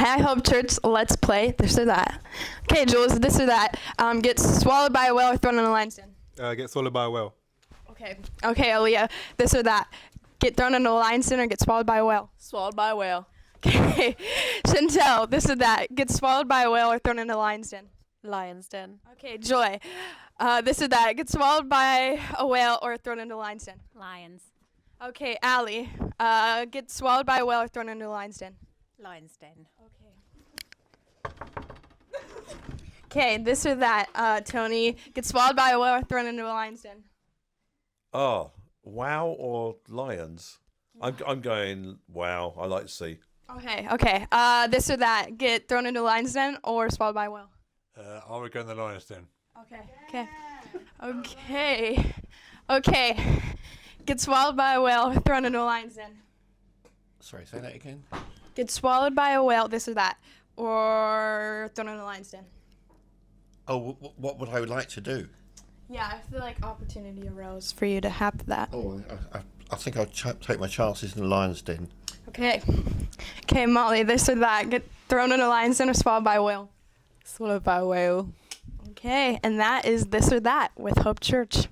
Hi Hope Church, let's play this or that. Okay, Jules, this or that. Get swallowed by a whale or thrown in a lion's den. Get swallowed by a whale. Okay, Aaliyah, this or that. Get thrown in a lion's den or get swallowed by a whale. Swallowed by a whale. Okay, Chantel, this or that. Get swallowed by a whale or thrown in a lion's den. Lion's den. Okay, Joy, this or that. Get swallowed by a whale or thrown into a lion's den. Lions. Okay, Allie, get swallowed by a whale or thrown into a lion's den. Lion's den. Okay, this or that. Tony, get swallowed by a whale or thrown into a lion's den. Oh, wow or lions? I'm going wow. I like to see. Okay. This or that. Get thrown into a lion's den or swallowed by a whale. I would go in the lion's den. Okay. Get swallowed by a whale or thrown into a lion's den. Sorry, say that again. Get swallowed by a whale, this or that, or thrown into a lion's den. Oh, what would I like to do? Yeah, I feel like opportunity arose for you to have that. Oh, I think I'll take my chances in the lion's den. Okay, Molly, this or that. Get thrown into a lion's den or swallowed by a whale. Swallowed by a whale. Okay, and that is this or that with Hope Church.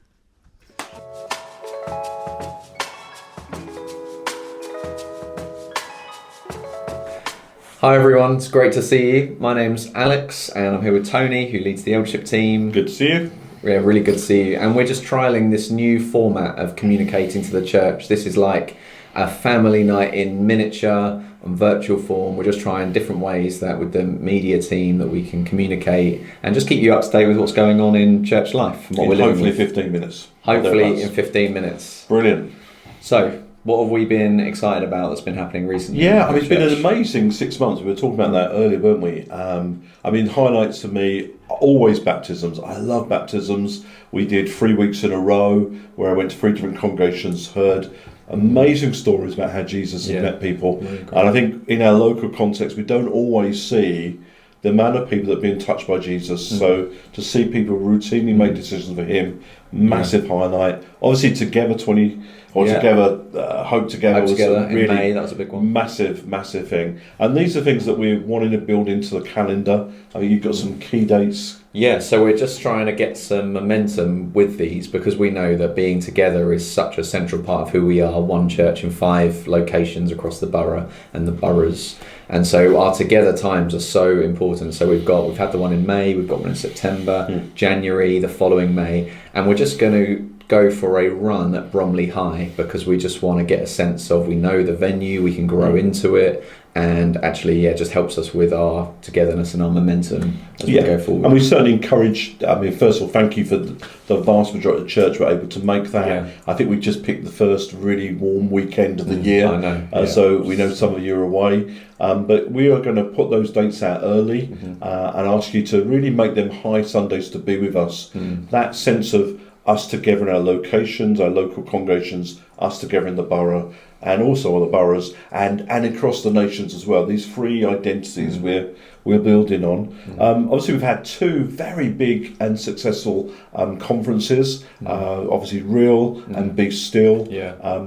Hi everyone, it's great to see you. My name's Alex and I'm here with Tony, who leads the eldership team. Good to see you. Yeah, really good to see you. And we're just trialling this new format of communicating to the church. This is like a family night in miniature on virtual form. We're just trying different ways that with the media team that we can communicate and just keep you up to date with what's going on in church life and what we're living Hopefully with. 15 minutes. Hopefully in 15 minutes. Brilliant. So, what have we been excited about that's been happening recently? Yeah, it's been an amazing 6 months. We were talking about that earlier, weren't we? Highlights for me, always baptisms. I love baptisms. We did 3 weeks in a row where I went to 3 different congregations, heard amazing stories about how Jesus had met people. Really and I think in our local context, we don't always see the amount of people that have been touched by Jesus. So to see people routinely make decisions for him, massive highlight. Obviously, Together Hope Together was Together really in May, that was a big one. massive thing. And these are things that we're wanting to build into the calendar. I mean, you've got some key dates. Yeah, so we're just trying to get some momentum with these because we know that being together is such a central part of who we are, one church in 5 locations across the borough and the boroughs. And so our together times are so important. So we've had the one in May, we've got one in September, January, the following May, and we're just going to go for a run at Bromley High because we just want to get a sense of, we know the venue, we can grow into it, and actually it just helps us with our togetherness and our momentum as we go forward. And we certainly encourage, first of all, thank you for the vast majority of the church were able to make that. Yeah. I think we just picked the first really warm weekend of the year. I know. So we know some of you are away. But we are going to put those dates out early and ask you to really make them high Sundays to be with us. That sense of us together in our locations, our local congregations, us together in the borough, and also other boroughs, and across the nations as well. These 3 identities we're building on. Obviously, we've had 2 very big and successful conferences. Obviously, Real and Be Still.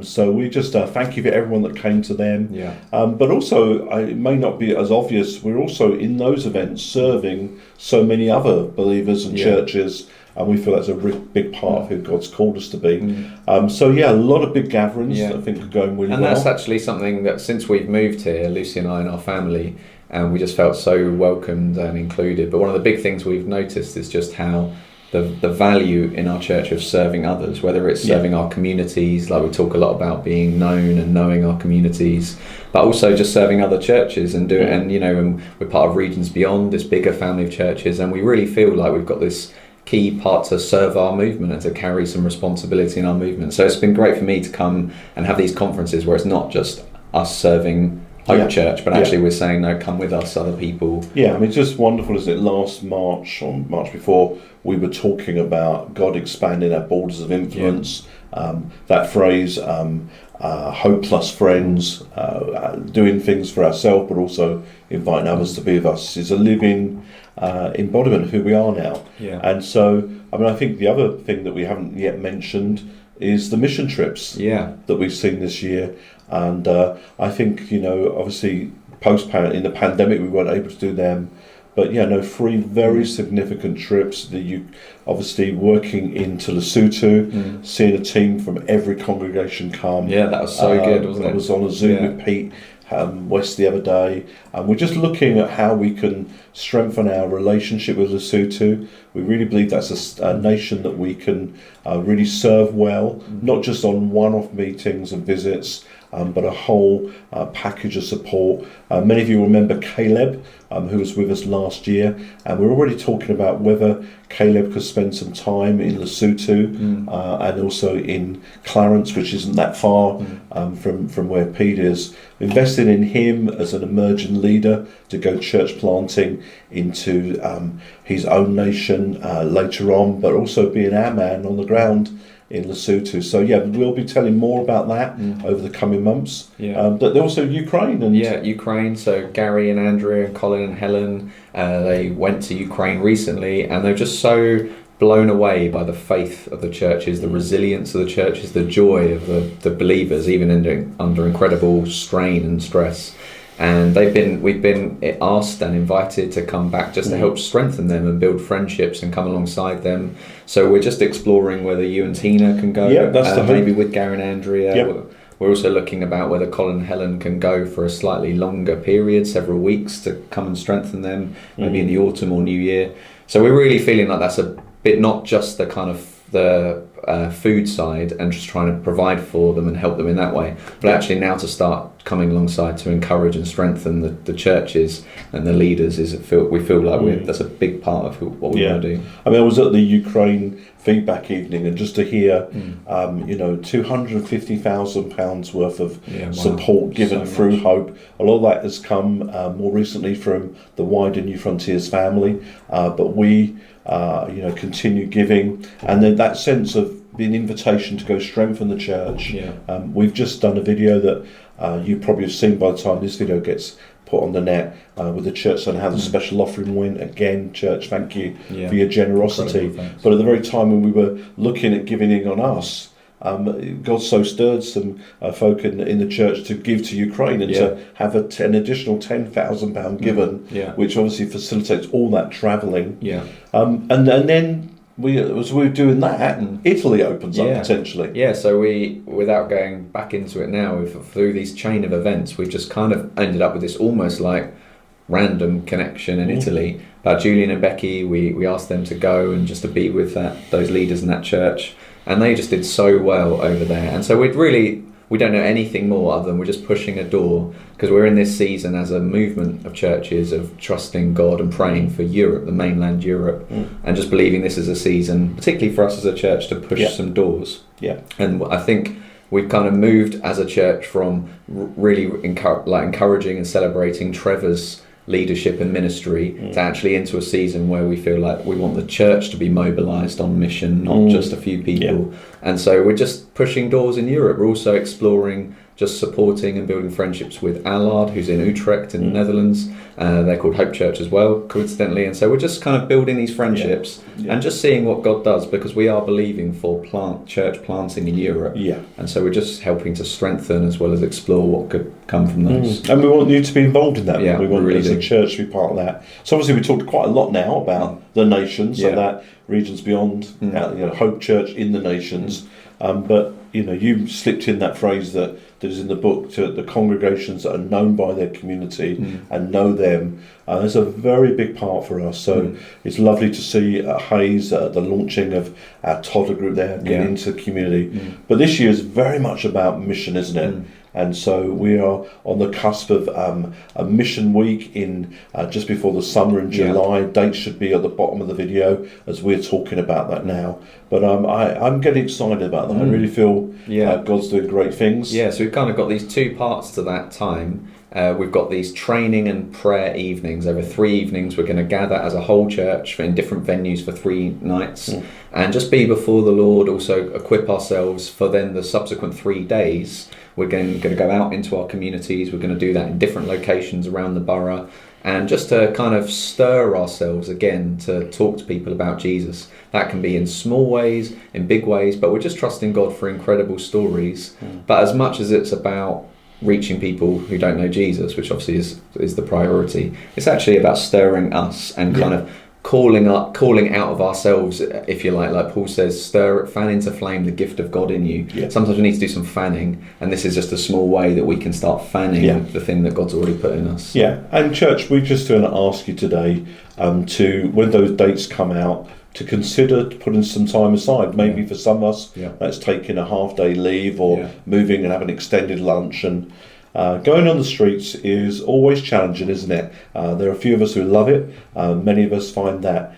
So we just thank you for everyone that came to them. But also, it may not be as obvious, we're also in those events serving so many other believers and churches. And we feel that's a big part of who God's called us to be. A lot of big gatherings that I think are going really well. And that's actually something that since we've moved here, Lucy and I and our family, and we just felt so welcomed and included. But one of the big things we've noticed is just how the value in our church of serving others, whether it's serving our communities, like we talk a lot about being known and knowing our communities, but also just serving other churches and and we're part of Regions Beyond, this bigger family of churches, and we really feel like we've got this key part to serve our movement and to carry some responsibility in our movement. So it's been great for me to come and have these conferences where it's not just us serving Hope Church, but actually we're saying, no, come with us, other people. Yeah, it's just wonderful, isn't it? Last March, or March before, we were talking about God expanding our borders of influence. That phrase, Hope plus friends, doing things for ourselves, but also inviting others to be with us, is a living embodiment of who we are now. And so, I think the other thing that we haven't yet mentioned is the mission trips that we've seen this year. And I think, obviously in the pandemic we weren't able to do them. But yeah, no, 3 very significant trips. That you obviously working into Lesotho, seeing a team from every congregation come. Yeah, that was so good, wasn't it? I was on a Zoom Yeah. with Pete West the other day, and we're just looking at how we can strengthen our relationship with Lesotho. We really believe that's a nation that we can really serve well, not just on one-off meetings and visits, but a whole package of support. Many of you remember Caleb, who was with us last year, and we're already talking about whether Caleb could spend some time in Lesotho and also in Clarence, which isn't that far from where Pete is. Invested in him as an emerging leader to go church planting into his own nation later on, but also being our man on the ground in Lesotho. So yeah, we'll be telling more about that over the coming months. Yeah. But also Ukraine and Ukraine. So Gary and Andrea and Colin and Helen, they went to Ukraine recently, and they're just so blown away by the faith of the churches, the resilience of the churches, the joy of the believers, even under incredible strain and stress. And we've been asked and invited to come back just to help strengthen them and build friendships and come alongside them. So we're just exploring whether you and Tina can go, that's the maybe with Gary and Andrea. Yep. We're also looking about whether Colin and Helen can go for a slightly longer period, several weeks, to come and strengthen them, maybe in the autumn or new year. So we're really feeling like that's a bit, not just the kind of the food side and just trying to provide for them and help them in that way, but actually now to start coming alongside to encourage and strengthen the churches and the leaders. We feel like that's a big part of what we want to do. I mean, I was at the Ukraine feedback evening, and just to hear, £250,000 worth of support given through Hope. A lot of that has come more recently from the wider New Frontiers family, but we continue giving, and then that sense of the invitation to go strengthen the church. We've just done a video that you probably have seen by the time this video gets put on the net, with the church and how the special offering went. Again, church, thank you for your generosity. But at the very time when we were looking at giving in on us, God so stirred some folk in the church to give to Ukraine and to have an additional £10,000 given, which obviously facilitates all that travelling. And then as we were doing that, Italy opens up potentially. Yeah, so we, without going back into it now, through these chain of events, we've just kind of ended up with this almost like random connection in Italy. About Julian and Becky, we asked them to go and just to be with those leaders in that church, and they just did so well over there. And so we don't know anything more other than we're just pushing a door, because we're in this season as a movement of churches of trusting God and praying for Europe, the mainland Europe, and just believing this is a season, particularly for us as a church, to push some doors. And I think we've kind of moved as a church from really encouraging and celebrating Trevor's leadership and ministry to actually into a season where we feel like we want the church to be mobilised on mission, not just a few people. And so we're just pushing doors in Europe. We're also exploring just supporting and building friendships with Allard, who's in Utrecht in the Netherlands. They're called Hope Church as well, coincidentally. And so we're just kind of building these friendships and just seeing what God does, because we are believing for church planting in Europe. And so we're just helping to strengthen as well as explore what could come from those. And we want you to be involved in that. We want really as a church to be part of that. So obviously we talked quite a lot now about the nations, so that regions beyond, Hope Church in the nations. But you slipped in that phrase that is in the book, to the congregations that are known by their community and know them. That's a very big part for us. So it's lovely to see Hayes, the launching of our toddler group there, getting into the community. But this year is very much about mission, isn't it? And so we are on the cusp of a mission week in just before the summer in July. Dates should be at the bottom of the video as we're talking about that now. But I'm getting excited about that. I really feel God's doing great things. Yeah, so we've kind of got these two parts to that time. We've got these training and prayer evenings. Over 3 evenings, we're going to gather as a whole church in different venues for 3 nights and just be before the Lord, also equip ourselves for then the subsequent 3 days. We're going to go out into our communities. We're going to do that in different locations around the borough, and just to kind of stir ourselves again to talk to people about Jesus. That can be in small ways, in big ways, but we're just trusting God for incredible stories. But as much as it's about reaching people who don't know Jesus, which obviously is the priority. It's actually about stirring us and kind of calling out of ourselves, if you like Paul says, fan into flame the gift of God in you. Yeah. Sometimes we need to do some fanning, and this is just a small way that we can start fanning the thing that God's already put in us. Yeah, and church, we're just going to ask you today to, when those dates come out, to consider putting some time aside. Maybe for some of us, that's taking a half-day leave or moving and having an extended lunch. And going on the streets is always challenging, isn't it? There are a few of us who love it. Many of us find that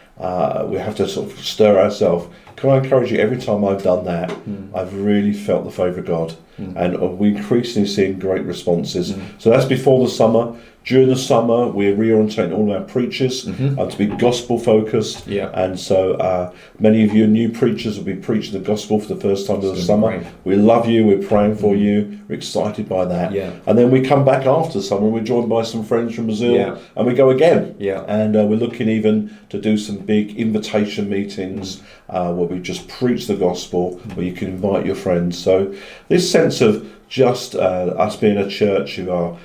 we have to sort of stir ourselves. Can I encourage you, every time I've done that, I've really felt the favour of God. And we're increasingly seeing great responses. So that's before the summer. During the summer, we're reorientating all our preachers to be gospel focused. Yeah. And so many of you new preachers will be preaching the gospel for the first time of the summer. Great. We love you, we're praying for you, we're excited by that. Yeah. And then we come back after summer, we're joined by some friends from Brazil, and we go again. Yeah. And we're looking even to do some big invitation meetings where we just preach the gospel, where you can invite your friends. So this sense of just us being a church who are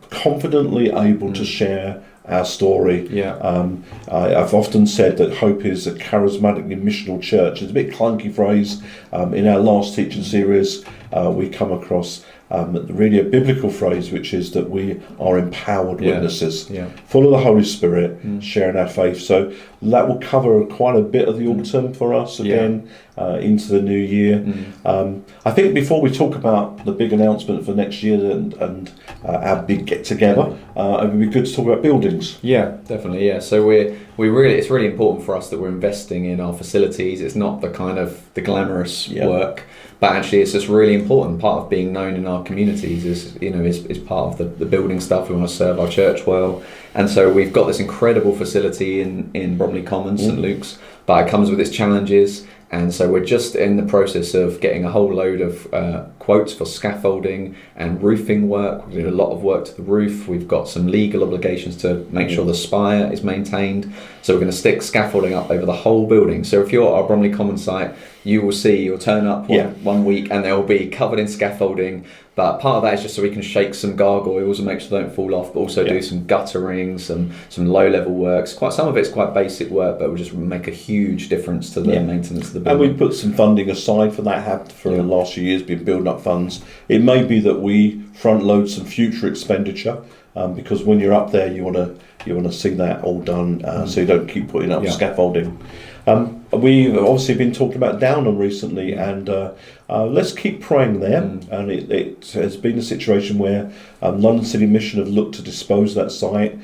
confidently able to share our story. I've often said that Hope is a charismatically missional church. It's a bit clunky phrase. In our last teaching series, we come across really a biblical phrase, which is that we are empowered witnesses, full of the Holy Spirit, sharing our faith. So that will cover quite a bit of the autumn for us again into the new year. I think before we talk about the big announcement for next year and our big get together, it would be good to talk about buildings. Yeah, definitely. Yeah, so we really, it's really important for us that we're investing in our facilities. It's not the kind of the glamorous work, but actually it's just really important. Part of being known in our communities is part of the building stuff. We want to serve our church well, and so we've got this incredible facility in Bromley Commons, St Luke's, but it comes with its challenges. And so we're just in the process of getting a whole load of quotes for scaffolding and roofing work. We're doing a lot of work to the roof. We've got some legal obligations to make sure the spire is maintained. So we're going to stick scaffolding up over the whole building. So if you're at our Bromley Commons site, you'll turn up one week and they'll be covered in scaffolding. But part of that is just so we can shake some gargoyles and make sure they don't fall off, but also do some guttering, some low-level works. Some of it's quite basic work, but will just make a huge difference to the maintenance of the building. And we put some funding aside for that, have for the last few years, been building up funds. It may be that we front load some future expenditure, because when you're up there, you want to see that all done, so you don't keep putting up scaffolding. We've obviously been talking about Downham recently, and let's keep praying there. And it has been a situation where London City Mission have looked to dispose of that site.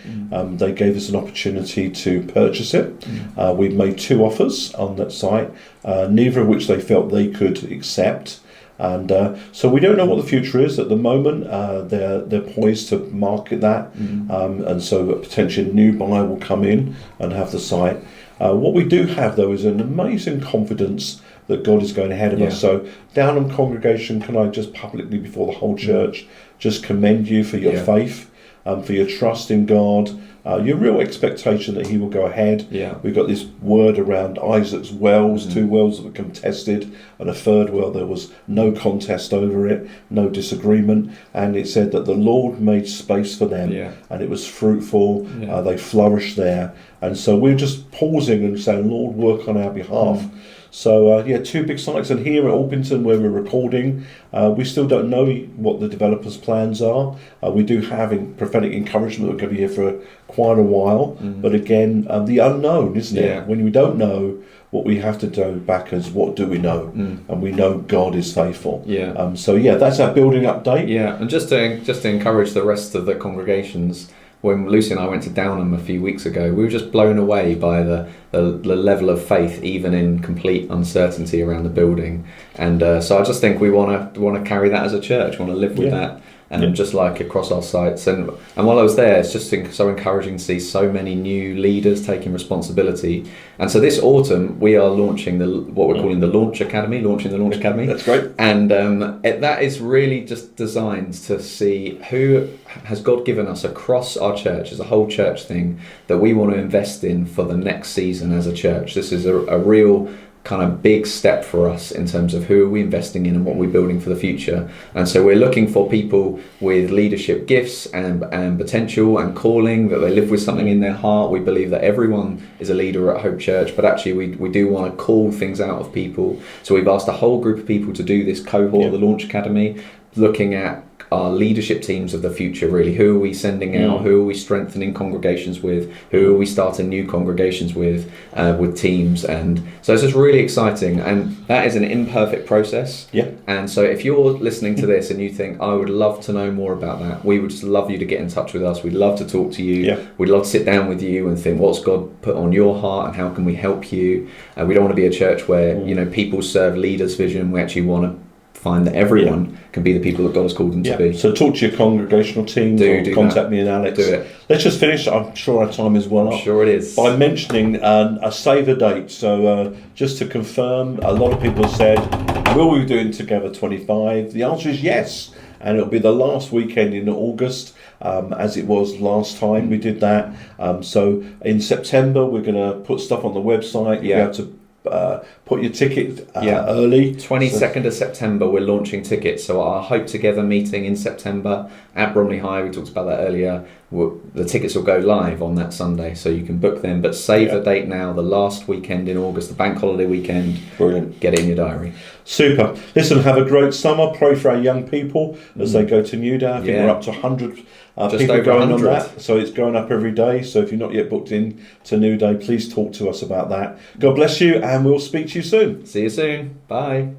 They gave us an opportunity to purchase it. We've made 2 offers on that site, neither of which they felt they could accept. And so we don't know what the future is at the moment. They're poised to market that, and so a potential new buyer will come in and have the site. What we do have, though, is an amazing confidence that God is going ahead of us. So, Downham congregation, can I just publicly, before the whole church, just commend you for your faith, for your trust in God, your real expectation that He will go ahead. We've got this word around Isaac's wells, 2 wells that were contested, and a 3rd well there was no contest over it, no disagreement, and it said that the Lord made space for them, and it was fruitful. They flourished there, and so we're just pausing and saying, Lord, work on our behalf. So 2 big sites, and here at Orpington where we're recording, we still don't know what the developers' plans are. We do have prophetic encouragement that we're going to be here for quite a while, but again, the unknown, isn't it? When we don't know, what we have to do back is what do we know, and we know God is faithful. That's our building update. And just to encourage the rest of the congregations. When Lucy and I went to Downham a few weeks ago, we were just blown away by the level of faith, even in complete uncertainty around the building. And so I just think we want to carry that as a church. We want to live with that, and just like across our sites. And while I was there, it's just so encouraging to see so many new leaders taking responsibility. And so this autumn, we are launching what we're calling the Launch Academy. That's great. And that is really just designed to see who has God given us across our church as a whole church thing that we want to invest in for the next season as a church. This is a real kind of big step for us in terms of who are we investing in and what we're building for the future. And so we're looking for people with leadership gifts and potential and calling, that they live with something in their heart. We believe that everyone is a leader at Hope Church, but actually we do want to call things out of people. So we've asked a whole group of people to do this cohort of the Launch Academy, looking at our leadership teams of the future, really. Who are we sending out? Who are we strengthening congregations with? Who are we starting new congregations with teams? And so it's just really exciting, and that is an imperfect process. Yeah. And so if you're listening to this and you think, I would love to know more about that, we would just love you to get in touch with us. We'd love to talk to you. Yeah. We'd love to sit down with you and think, what's God put on your heart and how can we help you? We don't want to be a church where people serve leaders' vision. We actually want to find that everyone can be the people that God has called them to be. So talk to your congregational teams, or contact me and Alex. Do it. Let's just finish. I'm sure our time is well up. I'm sure it is. By mentioning a save a date. So just to confirm, a lot of people have said, will we be doing Together 25? The answer is yes. And it'll be the last weekend in August, as it was last time we did that. So in September, we're going to put stuff on the website. You have to put your ticket early. 22nd of September, we're launching tickets. So our Hope Together meeting in September at Bromley High, we talked about that earlier. The tickets will go live on that Sunday, so you can book them. But save the date now, the last weekend in August, the bank holiday weekend. Brilliant. Get it in your diary. Super. Listen, have a great summer. Pray for our young people as they go to New Day. I think we're up to 100 Just people over going 100. on that. So it's going up every day. So if you're not yet booked in to New Day, please talk to us about that. God bless you, and we'll speak to you soon. See you soon. Bye.